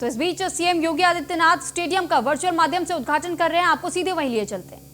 तो इस बीच CM Yogi Adityanath stadium का वर्चुअल माध्यम से उद्घाटन कर रहे हैं। आपको सीधे वहीं लिए चलते हैं।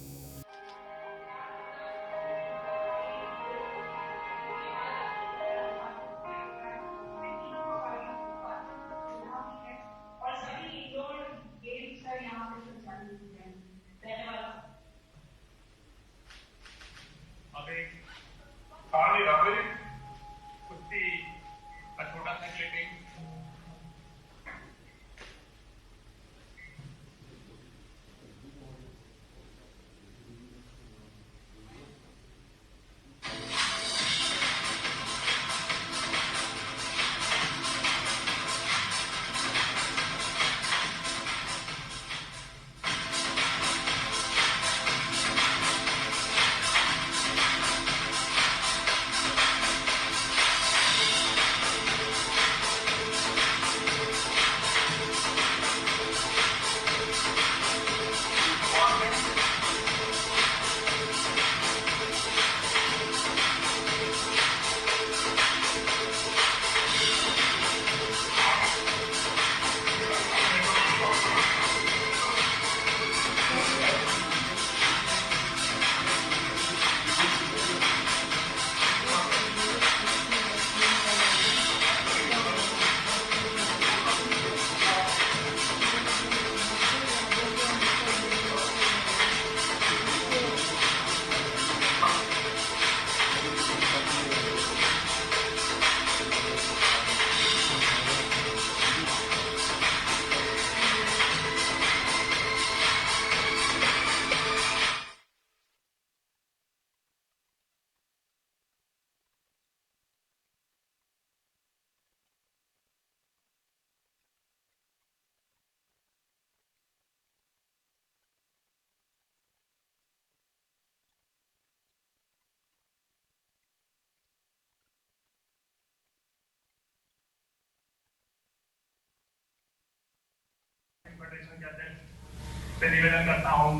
से निवेदन करता हूं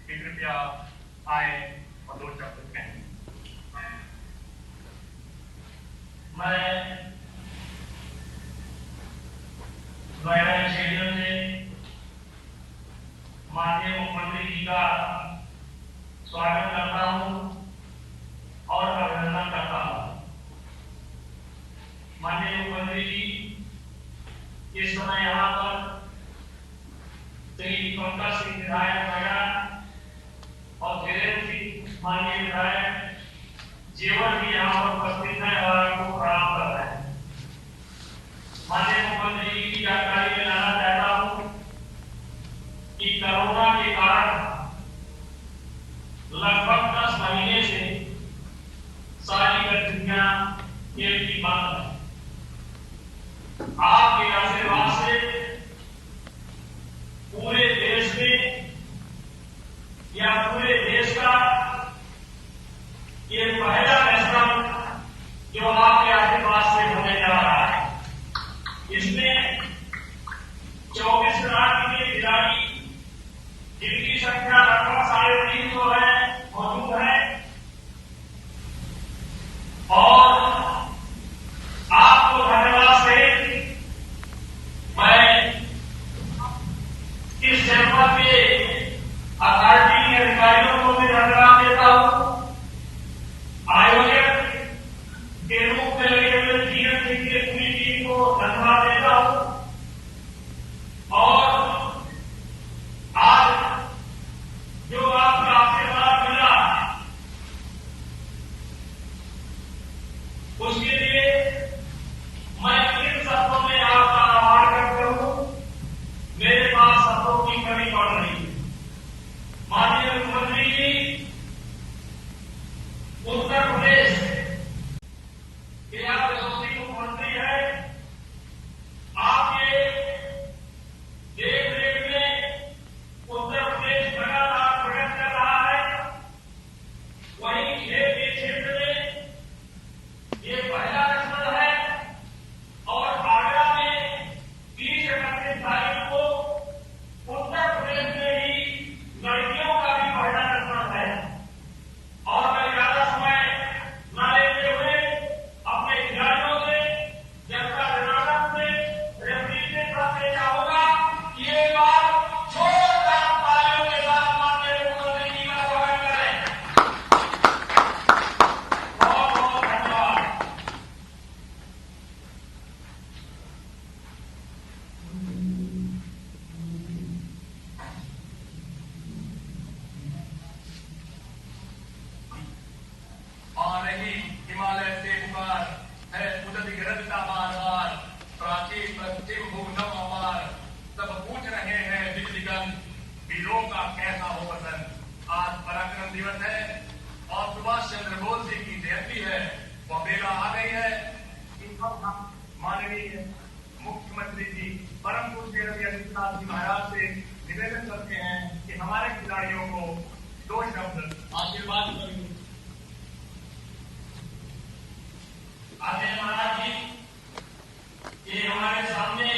कि कृपया आए और 2 शब्द कहें। मैं स्टेडियम से माननीय मुख्यमंत्री जी का स्वागत करता हूं और अभिनंदन करता हूं। माननीय मुख्यमंत्री जी इस समय यहाँ पर श्री पंकज सिंह विधायक मैडम और धीरेन्द्र सिंह माननीय विधायक जेवर भी यहाँ पर उपस्थित है और आपको प्रणाम कर रहे हैं। माननीय मुख्यमंत्री जी की जानकारी में लाना चाहता हूँ कि कोरोना के कारण लगभग 10 महीने से सारी गतिविधियां खेल की बंद है। आपके आशीर्वाद से पूरे देश में या पूरे देश का ये पहला नेशनल जो आपके आशीर्वाद से होने जा रहा है, इसमें 24 राज्य के खिलाड़ी जिनकी संख्या लगभग 350 है मौजूद है और आपको धन्यवाद से मैं इस जनपद के अथॉरिटी के अधिकारियों को भी धन्यवाद देता हूं। आयोजक के रूप में लगे हुए धीरज सिंह की पूरी टीम को धन्यवाद देता हूं और आज जो आपका आशीर्वाद मिला वीरों का कैसा हो वतन। आज पराक्रम दिवस है और सुभाष चंद्र बोस जी की जयंती है। वो बेला आ गई है कि अब हम माननीय मुख्यमंत्री जी परम पूज्य योगी आदित्यनाथ जी महाराज से निवेदन करते हैं कि हमारे खिलाड़ियों को 2 शब्द आशीर्वाद करें। आदरणीय महाराज जी, ये हमारे सामने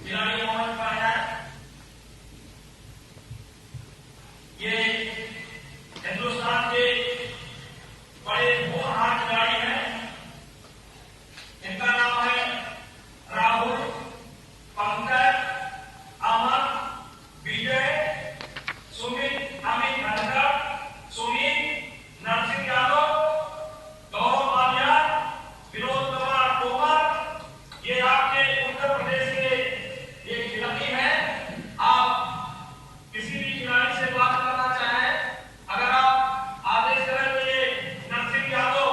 खिलाड़ी मोहन का है। ये हिंदुस्तान के बड़े होनहार खिलाड़ी हैं। इनका नाम है राहुल, पंकज, अमन, विजय, सुमित, अमित धनखड़, सुमित, नरसिंह यादव, गौरव माल्या, विनोद कुमार तोमर, ये आपके उत्तर प्रदेश के ये खिलाड़ी हैं। आप किसी भी खिलाड़ी से बात करना चाहें, अगर आप आदेश करें तो ये नरसिंह यादव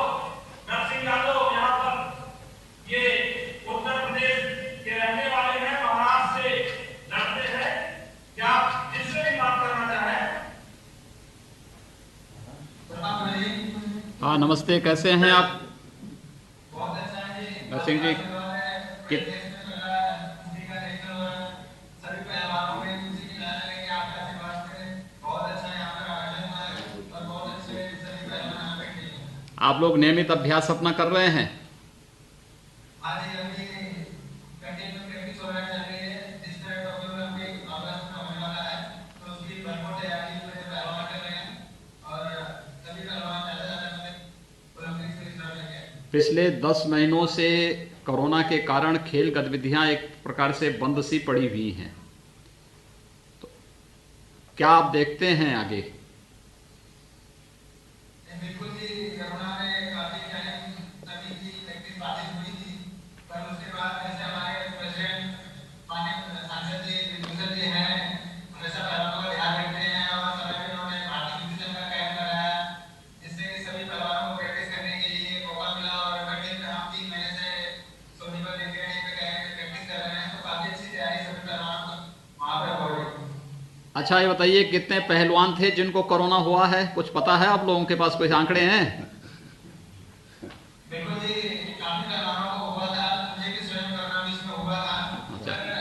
यहाँ पर ये उत्तर प्रदेश के रहने वाले हैं, महाराष्ट्र से लड़ते हैं। क्या आप जिससे भी बात करना चाहें? हाँ, नमस्ते, कैसे हैं आप? बहुत अच्छा है जी। नरसिंह जी, कित सभी पहलवानों में खुशी की लहर लेके आपका आशीर्वाद करें। बहुत अच्छा यहाँ पर आयोजन हुआ है और बहुत अच्छे सभी पहलवान यहाँ बैठे हैं। आप लोग नियमित अभ्यास अपना कर रहे हैं? आज ही अभी कंटिन्यू प्रैक्टिस हो रहा है, चल रही है। जिस तरह टोक्यो में अभी अगस्त में होने वाला है तो उसकी भरपूर तैयारी पूरे पहलवान कर रहे हैं और सभी पहलवान ज्यादा ओलंपिक्स में हिस्सा लेंगे। पिछले 10 महीनों से कोरोना के कारण खेल गतिविधियां एक प्रकार से बंद सी पड़ी हुई हैं, तो क्या आप देखते हैं आगे? बिल्कुल जी, कोरोना में काफी टाइम सभी की प्रैक्टिस बाधित हुई थी, पर उसके बाद जैसे हमारे प्रेसिडेंट माननीय सांसद जी विभूषण जी हैं, हमेशा पहलवानों का ध्यान रखते हैं और समय पे उन्होंने भारतीय विभूषण का कैंप कराया, जिससे कि सभी पहलवानों को प्रैक्टिस करने के लिए मौका मिला और कंटिन्यू हम 3 महीने से सोनीपत एकेडमी पे प्रैक्टिस कर रहे हैं। तो काफी अच्छी तैयारी सभी पहलवानों को वहाँ पे हो रही है। अच्छा, ये बताइए, कितने पहलवान थे जिनको कोरोना हुआ है? कुछ पता है? आप लोगों के पास कोई आंकड़े हैं? बिल्कुल जी, काफी पहलवानों को हुआ था, मुझे भी स्वयं कोरोना भी इसमें हुआ था, अच्छा। पर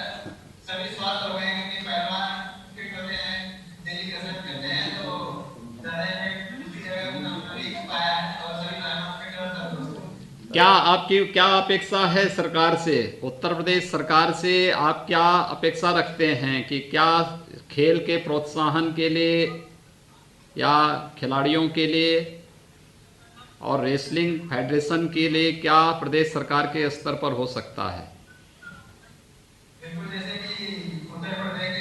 सभी स्वस्थ हो गए हैं क्योंकि पहलवान फिट होते हैं, डेली कसरत करते हैं, तो ज्यादा इफेक्ट किसी जगह नहीं पाया है और सभी पहलवान फिट और तंदुरुस्त। क्या आपकी क्या अपेक्षा है सरकार से, उत्तर प्रदेश सरकार से? आप क्या अपेक्षा रखते हैं कि क्या खेल के प्रोत्साहन के लिए या खिलाड़ियों के लिए और रेसलिंग फेडरेशन के लिए क्या प्रदेश सरकार के स्तर पर हो सकता है? बिल्कुल, जैसे कि उत्तर प्रदेश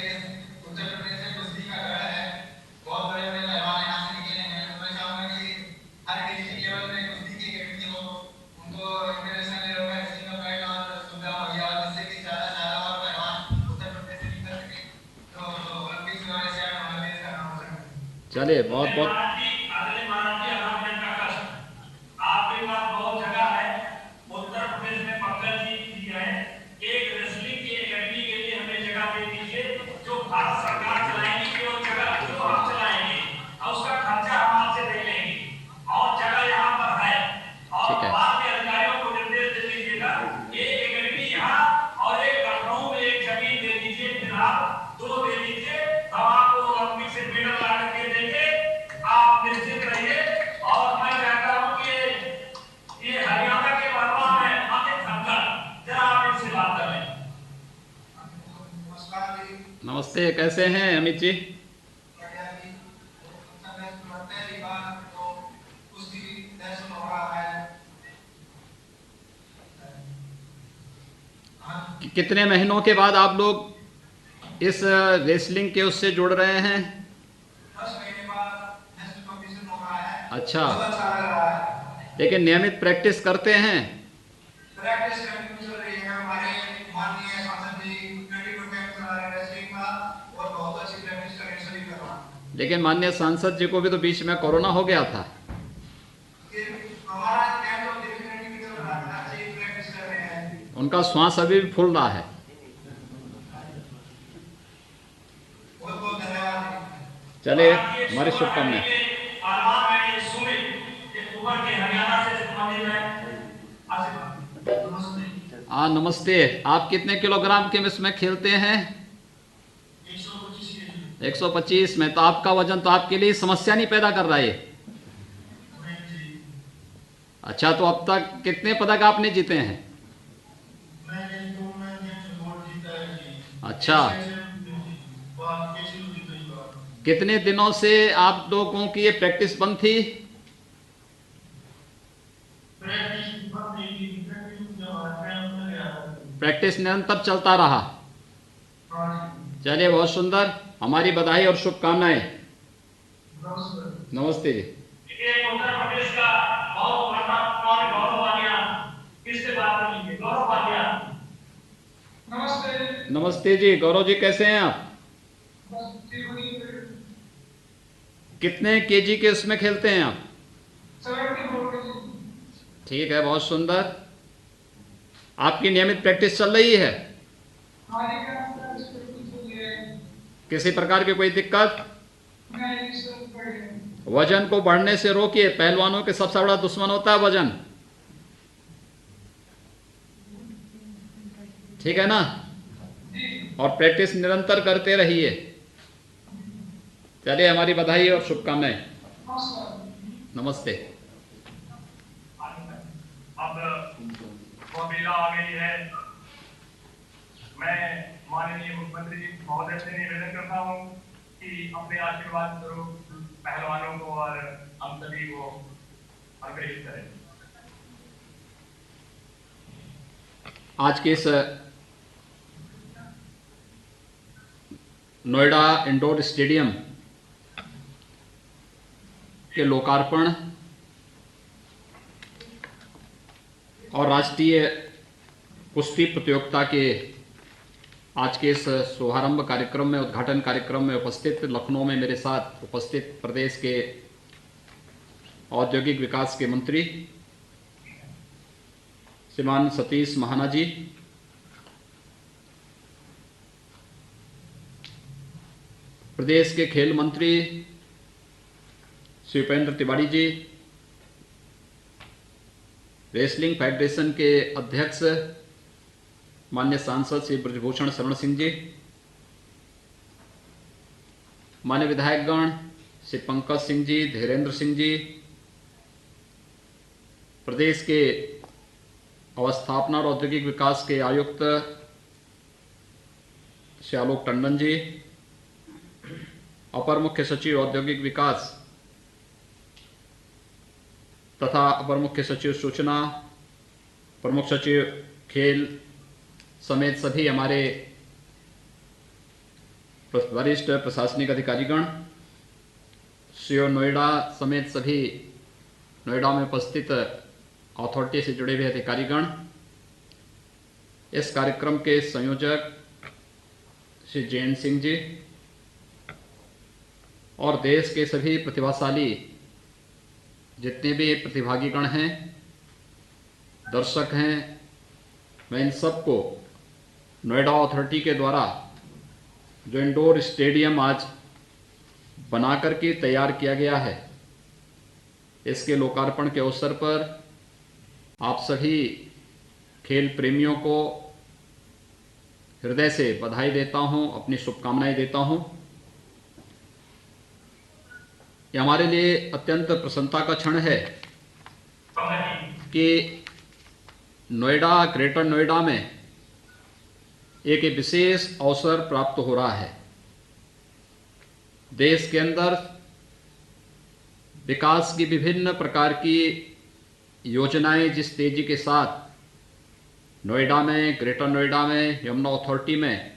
से कुश्ती का गढ़ है, बहुत बड़े बड़े पहलवान यहाँ से निकले हैं। तो मैं चाहूंगा कि हर डिस्ट्रिक्ट लेवल में कुश्ती की एकेडमी हो, उनको इंटरनेशनल लेवल में रैंकिंग का पॉइंट और सुविधा मुहैया हो, जिससे कि ज्यादा से ज्यादा और पहलवान उत्तर प्रदेश से निकल सके, तो ओलंपिक्स में हमारे शहर में हमारे देश का नाम हो सके। चलिए, बहुत बहुत आपके पास बहुत जगह है। उत्तर प्रदेश में पंकज जी हैं, एक रेसलिंग की एकेडमी के लिए हमें जगह दे दीजिए, जो भारत सरकार चलाएगी, केवल जगह जो हम चलाएंगे और उसका खर्चा हम आपसे दे लेंगे और जगह यहाँ पर है। और ठीक है। बाद में अधिकारियों को निर्देश दे दीजिएगा, एक एकेडमी यहाँ और एक लखनऊ में एक जमीन दे दीजिए, फिलहाल 2 दे दीजिए, हम आपको ओलंपिक से मेडल ला करके देंगे, आप निश्चित रहिए। और मैं कहता हूँ कि ये हरियाणा के पहलवान हैं, अमित धनखड़, जरा आप इनसे बात कर लें। नमस्कार जी। नमस्ते, कैसे हैं अमित जी? बढ़िया जी। पहली बार तो कुश्ती नेशनल हो रहा है। कितने महीनों के बाद आप लोग इस रेसलिंग के उससे जुड़ रहे हैं? 10 महीने बाद नेशनल कॉम्पिटिशन हो रहा है। अच्छा, बहुत अच्छा लग रहा है। लेकिन नियमित प्रैक्टिस करते हैं? प्रैक्टिस कंटिन्यू चल रही है। हमारे माननीय सांसद जी 22 कैंप चला रहे हैं रेसलिंग का और बहुत अच्छी प्रैक्टिस कर रहे हैं सभी पहलवान। लेकिन माननीय सांसद जी को भी तो बीच में कोरोना हो गया था। हमारा कैंप तो डेफिनेटली चल रहा है, अच्छी प्रैक्टिस कर रहे हैं। उनका श्वास अभी भी फूल रहा है। बहुत बहुत धन्यवाद। चलिए हमारी शुभकामनाएं। आलमान में ये सुमित एक ऊपर के हरियाणा से संबंधित है। आशीर्वाद। नमस्ते। हाँ नमस्ते। आप कितने किलोग्राम के इसमें खेलते हैं? 125 केजी। 125 में। तो आपका वजन तो आपके लिए समस्या नहीं पैदा कर रहा है। अच्छा, तो अब तक कितने पदक आपने जीते हैं? अच्छा, कितने दिनों से आप लोगों की ये प्रैक्टिस बंद थी? प्रैक्टिस निरंतर चलता रहा। चलिए बहुत सुंदर, हमारी बधाई और शुभकामनाएं। नमस्ते जी। ये उत्तर प्रदेश का बहुत बड़ा गौरव वालिया किससे बात करेंगे? गौरव वालिया। नमस्ते। नमस्ते जी। गौरव जी कैसे हैं आप? कितने केजी के इसमें खेलते हैं आप? 74 केजी। ठीक है, बहुत सुंदर। आपकी नियमित प्रैक्टिस चल रही है? किसी प्रकार की कोई दिक्कत? वजन को बढ़ने से रोकिए। पहलवानों के सबसे बड़ा दुश्मन होता है वजन। ठीक है ना? और प्रैक्टिस निरंतर करते रहिए। चलिए हमारी बधाई और शुभकामनाएं। नमस्ते। अब वो मेला आ गई है। मैं माननीय मुख्यमंत्री जी महोदय से निवेदन करता हूँ कि अपने आशीर्वाद स्वरूप पहलवानों को और हम सभी को अनुग्रहित करें। आज के इस नोएडा इंडोर स्टेडियम के लोकार्पण और राष्ट्रीय कुश्ती प्रतियोगिता के आज के इस शुभारंभ कार्यक्रम में, उद्घाटन कार्यक्रम में उपस्थित, लखनऊ में मेरे साथ उपस्थित प्रदेश के औद्योगिक विकास के मंत्री श्रीमान सतीश महाना जी, प्रदेश के खेल मंत्री श्री उपेंद्र तिवारी जी, रेसलिंग फेडरेशन के अध्यक्ष माननीय सांसद श्री ब्रजभूषण शरण सिंह जी, माननीय विधायकगण श्री पंकज सिंह जी, धीरेन्द्र सिंह जी, प्रदेश के अवस्थापना और औद्योगिक विकास के आयुक्त श्री आलोक टंडन जी, अपर मुख्य सचिव औद्योगिक विकास तथा अपर मुख्य सचिव सूचना, प्रमुख सचिव खेल समेत सभी हमारे वरिष्ठ प्रशासनिक अधिकारीगण, सीओ नोएडा समेत सभी नोएडा में उपस्थित अथॉरिटी से जुड़े हुए अधिकारीगण, इस कार्यक्रम के संयोजक श्री जैन सिंह जी और देश के सभी प्रतिभाशाली जितने भी प्रतिभागीगण हैं, दर्शक हैं, मैं इन सबको नोएडा अथॉरिटी के द्वारा जो इंडोर स्टेडियम आज बना करके तैयार किया गया है, इसके लोकार्पण के अवसर पर आप सभी खेल प्रेमियों को हृदय से बधाई देता हूं, अपनी शुभकामनाएं देता हूं। ये हमारे लिए अत्यंत प्रसन्नता का क्षण है कि नोएडा, ग्रेटर नोएडा में एक विशेष अवसर प्राप्त हो रहा है। देश के अंदर विकास की विभिन्न प्रकार की योजनाएं जिस तेजी के साथ नोएडा में, ग्रेटर नोएडा में, यमुना अथॉरिटी में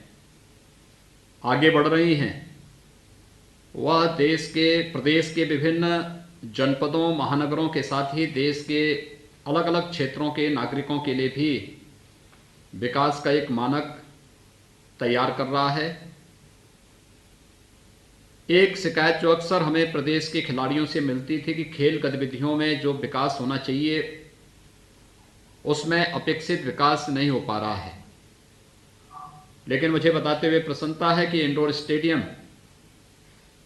आगे बढ़ रही हैं, वह देश के, प्रदेश के विभिन्न जनपदों, महानगरों के साथ ही देश के अलग अलग क्षेत्रों के नागरिकों के लिए भी विकास का एक मानक तैयार कर रहा है। एक शिकायत जो अक्सर हमें प्रदेश के खिलाड़ियों से मिलती थी कि खेल गतिविधियों में जो विकास होना चाहिए उसमें अपेक्षित विकास नहीं हो पा रहा है, लेकिन मुझे बताते हुए प्रसन्नता है कि इंडोर स्टेडियम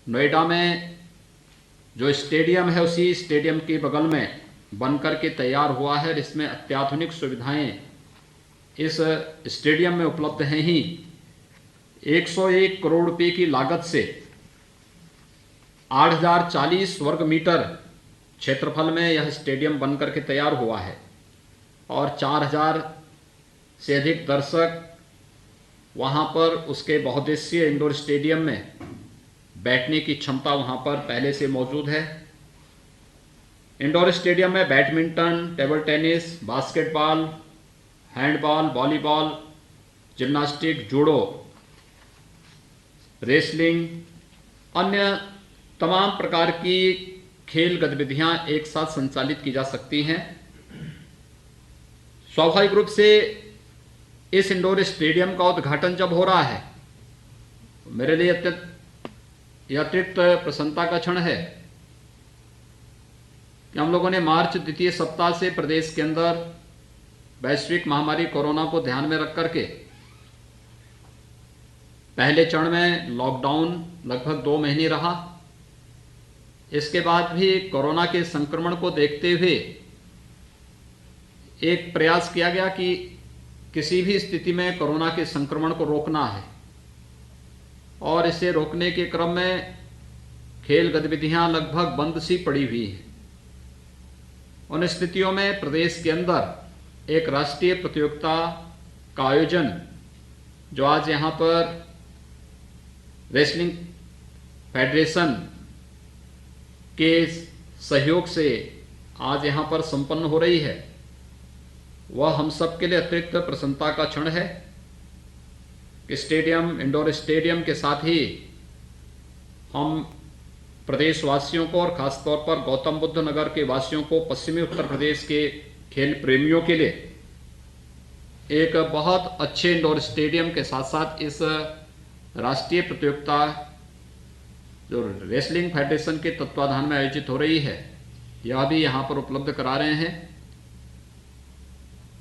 नोएडा में जो स्टेडियम है उसी स्टेडियम के बगल में बनकर के तैयार हुआ है। इसमें अत्याधुनिक सुविधाएं इस स्टेडियम में उपलब्ध हैं ही। 101 करोड़ रुपए की लागत से 8040 वर्ग मीटर क्षेत्रफल में यह स्टेडियम बनकर के तैयार हुआ है और 4000 से अधिक दर्शक वहां पर उसके बहुउद्देशीय इंडोर स्टेडियम में बैठने की क्षमता वहां पर पहले से मौजूद है। इंडोर स्टेडियम में badminton, table tennis, basketball, handball, volleyball, gymnastic, judo, wrestling, अन्य तमाम प्रकार की खेल गतिविधियां एक साथ संचालित की जा सकती हैं। स्वाभाविक रूप से इस इंडोर स्टेडियम का उद्घाटन जब हो रहा है मेरे लिए अतिरिक्त प्रसन्नता का क्षण है कि हम लोगों ने मार्च द्वितीय सप्ताह से प्रदेश के अंदर वैश्विक महामारी कोरोना को ध्यान में रख करके पहले चरण में लॉकडाउन लगभग 2 महीने रहा। इसके बाद भी कोरोना के संक्रमण को देखते हुए एक प्रयास किया गया कि किसी भी स्थिति में कोरोना के संक्रमण को रोकना है और इसे रोकने के क्रम में खेल गतिविधियां लगभग बंद सी पड़ी हुई हैं। उन स्थितियों में प्रदेश के अंदर एक राष्ट्रीय प्रतियोगिता का आयोजन जो आज यहां पर रेसलिंग फेडरेशन के सहयोग से आज यहां पर संपन्न हो रही है, वह हम सब के लिए अतिरिक्त प्रसन्नता का क्षण है कि स्टेडियम, इंडोर स्टेडियम के साथ ही हम प्रदेशवासियों को और खासतौर पर गौतम बुद्ध नगर के वासियों को, पश्चिमी उत्तर प्रदेश के खेल प्रेमियों के लिए एक बहुत अच्छे इंडोर स्टेडियम के साथ साथ इस राष्ट्रीय प्रतियोगिता जो रेसलिंग फेडरेशन के तत्वाधान में आयोजित हो रही है यह भी यहाँ पर उपलब्ध करा रहे हैं।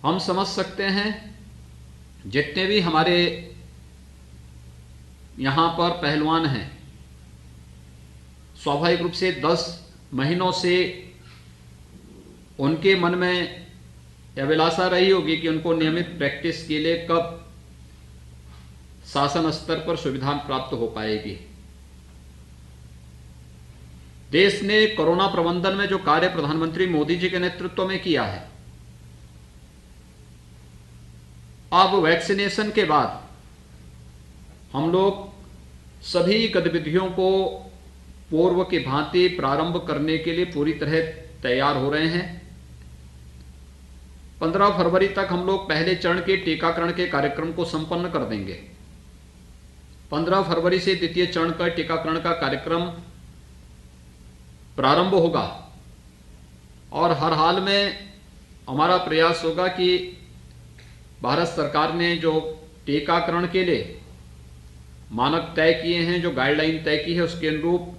हम समझ सकते हैं जितने भी हमारे यहाँ पर पहलवान हैं, स्वाभाविक रूप से 10 महीनों से उनके मन में अभिलाषा रही होगी कि उनको नियमित प्रैक्टिस के लिए कब शासन स्तर पर सुविधा प्राप्त हो पाएगी। देश ने कोरोना प्रबंधन में जो कार्य प्रधानमंत्री मोदी जी के नेतृत्व में किया है, अब वैक्सीनेशन के बाद हम लोग सभी गतिविधियों को पूर्व की भांति प्रारंभ करने के लिए पूरी तरह तैयार हो रहे हैं। 15 फरवरी तक हम लोग पहले चरण के टीकाकरण के कार्यक्रम को संपन्न कर देंगे। 15 फरवरी से द्वितीय चरण का टीकाकरण का कार्यक्रम प्रारंभ होगा और हर हाल में हमारा प्रयास होगा कि भारत सरकार ने जो टीकाकरण के लिए मानक तय किए हैं, जो गाइडलाइन तय की है, उसके अनुरूप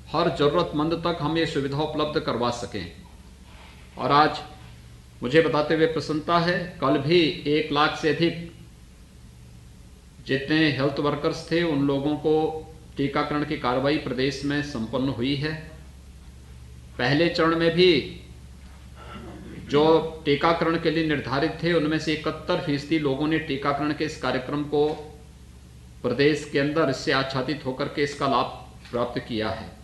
हर जरूरतमंद तक हम ये सुविधा उपलब्ध करवा सकें। और आज मुझे बताते हुए प्रसन्नता है, कल भी 1 लाख से अधिक जितने हेल्थ वर्कर्स थे उन लोगों को टीकाकरण की कार्रवाई प्रदेश में संपन्न हुई है। पहले चरण में भी जो टीकाकरण के लिए निर्धारित थे उनमें से 71% लोगों ने टीकाकरण के इस कार्यक्रम को प्रदेश के अंदर इससे आच्छादित होकर के इसका लाभ प्राप्त किया है।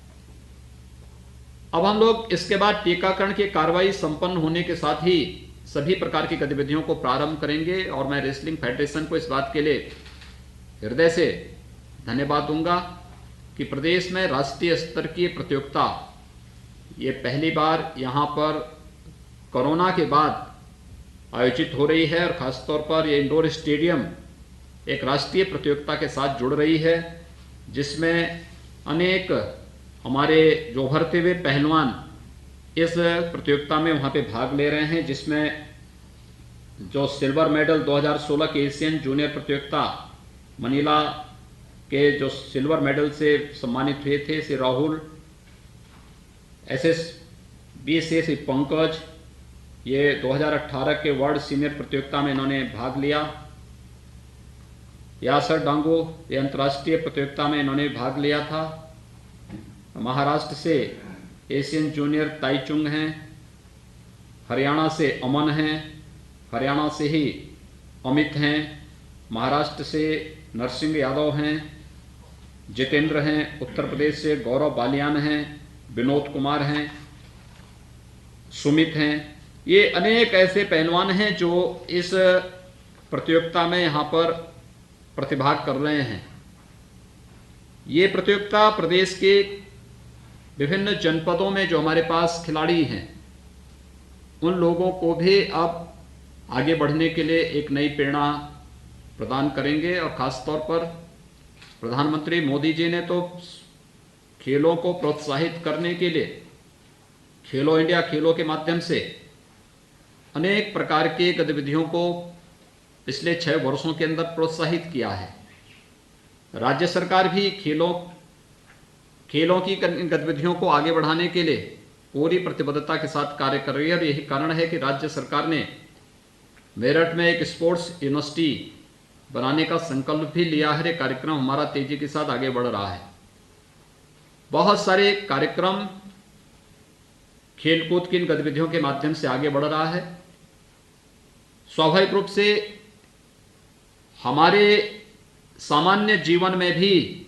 अब हम लोग इसके बाद टीकाकरण की कार्रवाई संपन्न होने के साथ ही सभी प्रकार की गतिविधियों को प्रारंभ करेंगे और मैं रेसलिंग फेडरेशन को इस बात के लिए हृदय से धन्यवाद दूंगा कि प्रदेश में राष्ट्रीय स्तर की प्रतियोगिता ये पहली बार यहाँ पर कोरोना के बाद आयोजित हो रही है और खासतौर पर ये इंडोर स्टेडियम एक राष्ट्रीय प्रतियोगिता के साथ जुड़ रही है, जिसमें अनेक हमारे जो उभरते हुए पहलवान इस प्रतियोगिता में वहाँ पे भाग ले रहे हैं, जिसमें जो सिल्वर मेडल 2016 के एशियन जूनियर प्रतियोगिता मनीला के जो सिल्वर मेडल से सम्मानित हुए थे श्री राहुल, SSB से श्री पंकज, ये 2018 के वर्ल्ड सीनियर प्रतियोगिता में इन्होंने भाग लिया। यासर डांगो, ये अंतर्राष्ट्रीय प्रतियोगिता में इन्होंने भाग लिया था महाराष्ट्र से एशियन जूनियर ताइचुंग हैं, हरियाणा से अमन हैं, हरियाणा से ही अमित हैं, महाराष्ट्र से नरसिंह यादव हैं, जितेंद्र हैं, उत्तर प्रदेश से गौरव बालियान हैं, विनोद कुमार हैं, सुमित हैं। ये अनेक ऐसे पहलवान हैं जो इस प्रतियोगिता में यहाँ पर प्रतिभाग कर रहे हैं। ये प्रतियोगिता प्रदेश के विभिन्न जनपदों में जो हमारे पास खिलाड़ी हैं उन लोगों को भी अब आगे बढ़ने के लिए एक नई प्रेरणा प्रदान करेंगे। और ख़ास तौर पर प्रधानमंत्री मोदी जी ने तो खेलों को प्रोत्साहित करने के लिए खेलो इंडिया खेलों के माध्यम से अनेक प्रकार के गतिविधियों को पिछले 6 वर्षों के अंदर प्रोत्साहित किया है। राज्य सरकार भी खेलों की गतिविधियों को आगे बढ़ाने के लिए पूरी प्रतिबद्धता के साथ कार्य कर रही है। और यही कारण है कि राज्य सरकार ने मेरठ में एक स्पोर्ट्स यूनिवर्सिटी बनाने का संकल्प भी लिया है। ये कार्यक्रम हमारा तेजी के साथ आगे बढ़ रहा है। बहुत सारे कार्यक्रम खेलकूद की इन गतिविधियों के माध्यम से आगे बढ़ रहा है। स्वाभाविक रूप से हमारे सामान्य जीवन में भी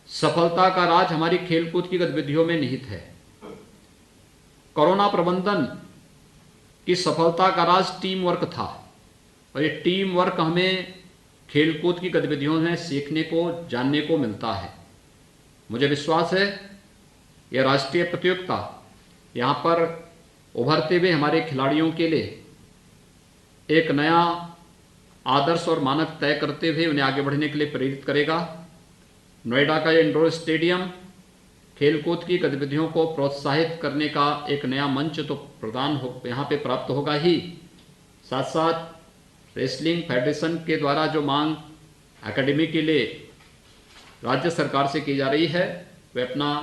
सफलता का राज हमारी खेलकूद की गतिविधियों में निहित है। कोरोना प्रबंधन की सफलता का राज टीम वर्क था और ये टीम वर्क हमें खेलकूद की गतिविधियों में सीखने को, जानने को मिलता है। मुझे विश्वास है यह राष्ट्रीय प्रतियोगिता यहाँ पर उभरते हुए हमारे खिलाड़ियों के लिए एक नया आदर्श और मानक तय करते हुए उन्हें आगे बढ़ने के लिए प्रेरित करेगा। नोएडा का इंडोर स्टेडियम खेलकूद की गतिविधियों को प्रोत्साहित करने का एक नया मंच तो प्रदान हो यहाँ पे प्राप्त होगा ही, साथ साथ रेसलिंग फेडरेशन के द्वारा जो मांग एकेडमी के लिए राज्य सरकार से की जा रही है वे अपना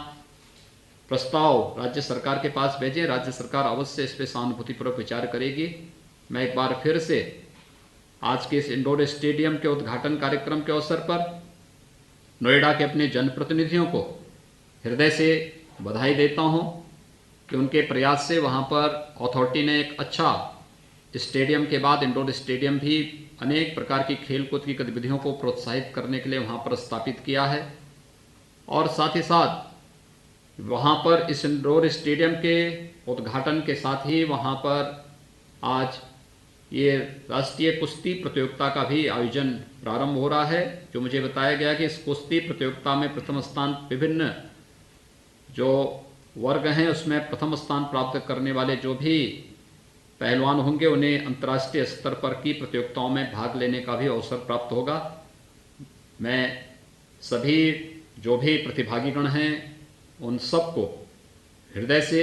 प्रस्ताव राज्य सरकार के पास भेजें। राज्य सरकार अवश्य इस पर सहानुभूतिपूर्वक विचार करेगी। मैं एक बार फिर से आज के इस इंडोर स्टेडियम के उद्घाटन कार्यक्रम के अवसर पर नोएडा के अपने जनप्रतिनिधियों को हृदय से बधाई देता हूं कि उनके प्रयास से वहां पर अथॉरिटी ने एक अच्छा स्टेडियम के बाद इंडोर स्टेडियम भी अनेक प्रकार की खेलकूद की गतिविधियों को प्रोत्साहित करने के लिए वहां पर स्थापित किया है। और साथ ही साथ वहां पर इस इंडोर स्टेडियम के उद्घाटन के साथ ही वहां पर आज ये राष्ट्रीय कुश्ती प्रतियोगिता का भी आयोजन प्रारंभ हो रहा है। जो मुझे बताया गया कि इस कुश्ती प्रतियोगिता में प्रथम स्थान विभिन्न जो वर्ग हैं उसमें प्रथम स्थान प्राप्त करने वाले जो भी पहलवान होंगे उन्हें अंतर्राष्ट्रीय स्तर पर की प्रतियोगिताओं में भाग लेने का भी अवसर प्राप्त होगा। मैं सभी जो भी प्रतिभागीगण हैं उन सबको हृदय से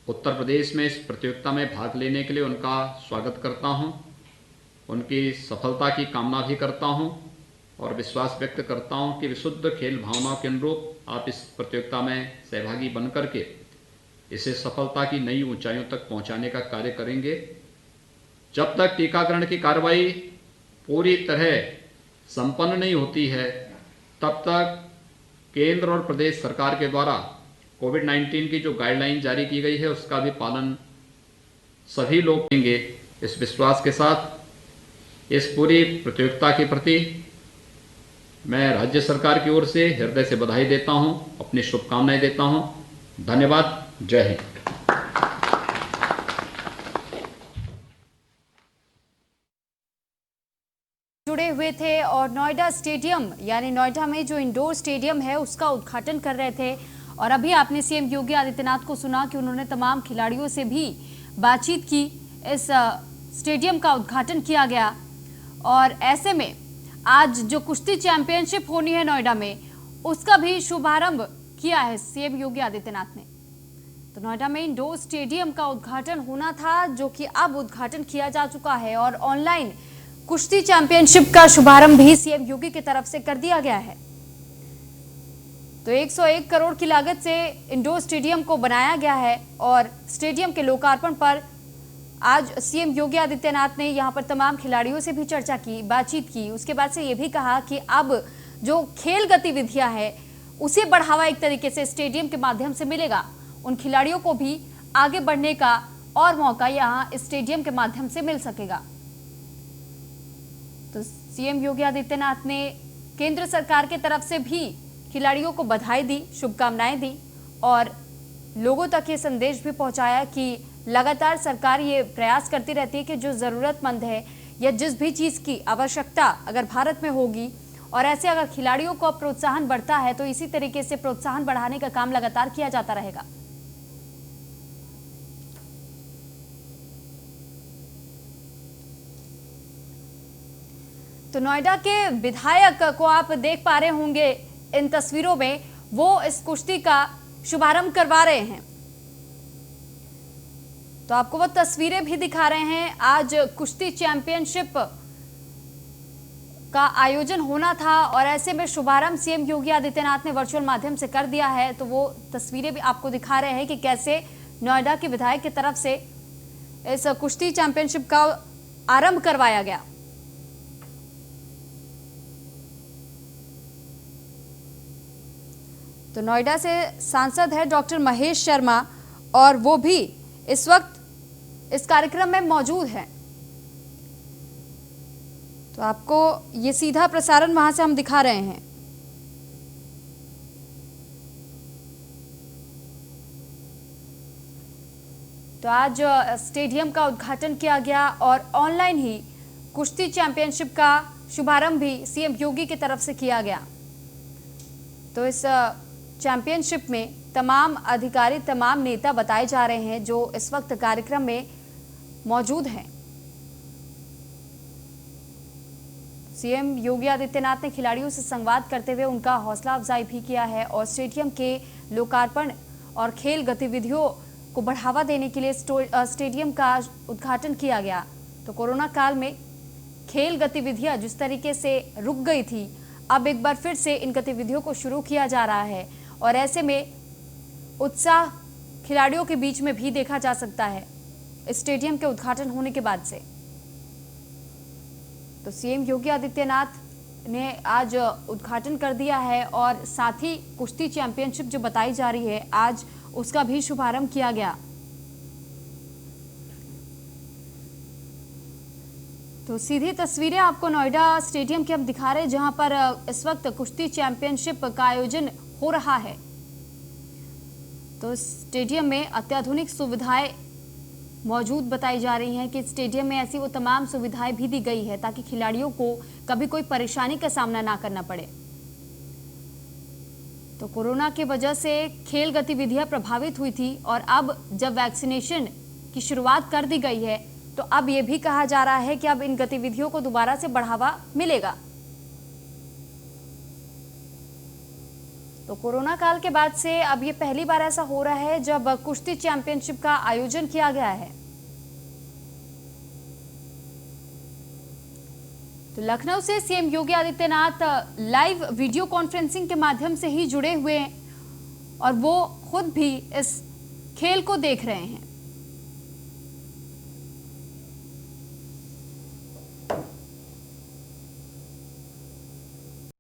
उत्तर प्रदेश में इस प्रतियोगिता में भाग लेने के लिए उनका स्वागत करता हूं, उनकी सफलता की कामना भी करता हूं और विश्वास व्यक्त करता हूं कि विशुद्ध खेल भावनाओं के अनुरूप आप इस प्रतियोगिता में सहभागी बन करके इसे सफलता की नई ऊंचाइयों तक पहुंचाने का कार्य करेंगे। जब तक टीकाकरण की कार्रवाई पूरी तरह संपन्न नहीं होती है तब तक केंद्र और प्रदेश सरकार के द्वारा कोविड-19 की जो गाइडलाइन जारी की गई है उसका भी पालन सभी लोग करेंगे। इस विश्वास के साथ इस पूरी प्रतियोगिता के प्रति मैं राज्य सरकार की ओर से हृदय से बधाई देता हूं, अपनी शुभकामनाएं देता हूं। धन्यवाद। जय हिंद। जुड़े हुए थे और नोएडा स्टेडियम यानी नोएडा में जो इंडोर स्टेडियम है उसका उद्घाटन कर रहे थे। और अभी आपने सीएम योगी आदित्यनाथ को सुना कि उन्होंने तमाम खिलाड़ियों से भी बातचीत की। इस स्टेडियम का उद्घाटन किया गया और ऐसे में आज जो कुश्ती चैंपियनशिप होनी है नोएडा में उसका भी शुभारंभ किया है सीएम योगी आदित्यनाथ ने। तो नोएडा में इंडोर स्टेडियम का उद्घाटन होना था जो कि अब उद्घाटन किया जा चुका है और ऑनलाइन कुश्ती चैंपियनशिप का शुभारंभ भी सीएम योगी की तरफ से कर दिया गया है। तो 101 करोड़ की लागत से इंडोर स्टेडियम को बनाया गया है और स्टेडियम के लोकार्पण पर आज सीएम योगी आदित्यनाथ ने यहां पर तमाम खिलाड़ियों से भी चर्चा की, बातचीत की। उसके बाद से ये भी कहा कि अब जो खेल गतिविधियां हैं उसे बढ़ावा एक तरीके से स्टेडियम के माध्यम से मिलेगा। उन खिलाड़ियों को भी आगे बढ़ने का और मौका यहां स्टेडियम के माध्यम से मिल सकेगा। तो सीएम योगी आदित्यनाथ ने केंद्र सरकार की तरफ से भी खिलाड़ियों को बधाई दी, शुभकामनाएं दी और लोगों तक ये संदेश भी पहुंचाया कि लगातार सरकार ये प्रयास करती रहती है कि जो जरूरतमंद है या जिस भी चीज की आवश्यकता अगर भारत में होगी और ऐसे अगर खिलाड़ियों को प्रोत्साहन बढ़ता है तो इसी तरीके से प्रोत्साहन बढ़ाने का काम लगातार किया जाता रहेगा। तो नोएडा के विधायक को आप देख पा रहे होंगे इन तस्वीरों में, वो इस कुश्ती का शुभारंभ करवा रहे हैं। तो आपको वो तस्वीरें भी दिखा रहे हैं। आज कुश्ती चैंपियनशिप का आयोजन होना था और ऐसे में शुभारंभ सीएम योगी आदित्यनाथ ने वर्चुअल माध्यम से कर दिया है। तो वो तस्वीरें भी आपको दिखा रहे हैं कि कैसे नोएडा के विधायक की तरफ से इस कुश्ती चैंपियनशिप का आरंभ करवाया गया। तो नोएडा से सांसद है डॉक्टर महेश शर्मा और वो भी इस वक्त इस कार्यक्रम में मौजूद है। तो आपको ये सीधा प्रसारण वहां से हम दिखा रहे हैं। तो आज स्टेडियम का उद्घाटन किया गया और ऑनलाइन ही कुश्ती चैंपियनशिप का शुभारंभ भी सीएम योगी की तरफ से किया गया। तो इस चैंपियनशिप में तमाम अधिकारी, तमाम नेता बताए जा रहे हैं जो इस वक्त कार्यक्रम में मौजूद हैं। सीएम योगी आदित्यनाथ ने खिलाड़ियों से संवाद करते हुए उनका हौसला अफजाई भी किया है और स्टेडियम के लोकार्पण और खेल गतिविधियों को बढ़ावा देने के लिए स्टेडियम का उद्घाटन किया गया। तो कोरोना काल में खेल गतिविधियां जिस तरीके से रुक गई थी, अब एक बार फिर से इन गतिविधियों को शुरू किया जा रहा है और ऐसे में उत्साह खिलाड़ियों के बीच में भी देखा जा सकता है स्टेडियम के उद्घाटन होने के बाद से। तो सीएम योगी आदित्यनाथ ने आज उद्घाटन कर दिया है और साथ ही कुश्ती चैंपियनशिप जो बताई जा रही है आज उसका भी शुभारंभ किया गया। तो सीधी तस्वीरें आपको नोएडा स्टेडियम की हम दिखा रहे हैं जहां पर इस वक्त कुश्ती चैंपियनशिप का आयोजन हो रहा है। तो स्टेडियम में अत्याधुनिक सुविधाएं मौजूद बताई जा रही हैं कि स्टेडियम में ऐसी वो तमाम सुविधाएं भी दी गई है ताकि खिलाड़ियों को कभी कोई परेशानी का सामना ना करना पड़े। तो कोरोना की वजह से खेल गतिविधियां प्रभावित हुई थी और अब जब वैक्सीनेशन की शुरुआत कर दी गई है तो अब ये भी कहा जा रहा है कि अब इन गतिविधियों को दोबारा से बढ़ावा मिलेगा। तो कोरोना काल के बाद से अब ये पहली बार ऐसा हो रहा है जब कुश्ती चैंपियनशिप का आयोजन किया गया है। तो लखनऊ से CM Yogi Adityanath live video conferencing के माध्यम से ही जुड़े हुए हैं और वो खुद भी इस खेल को देख रहे हैं।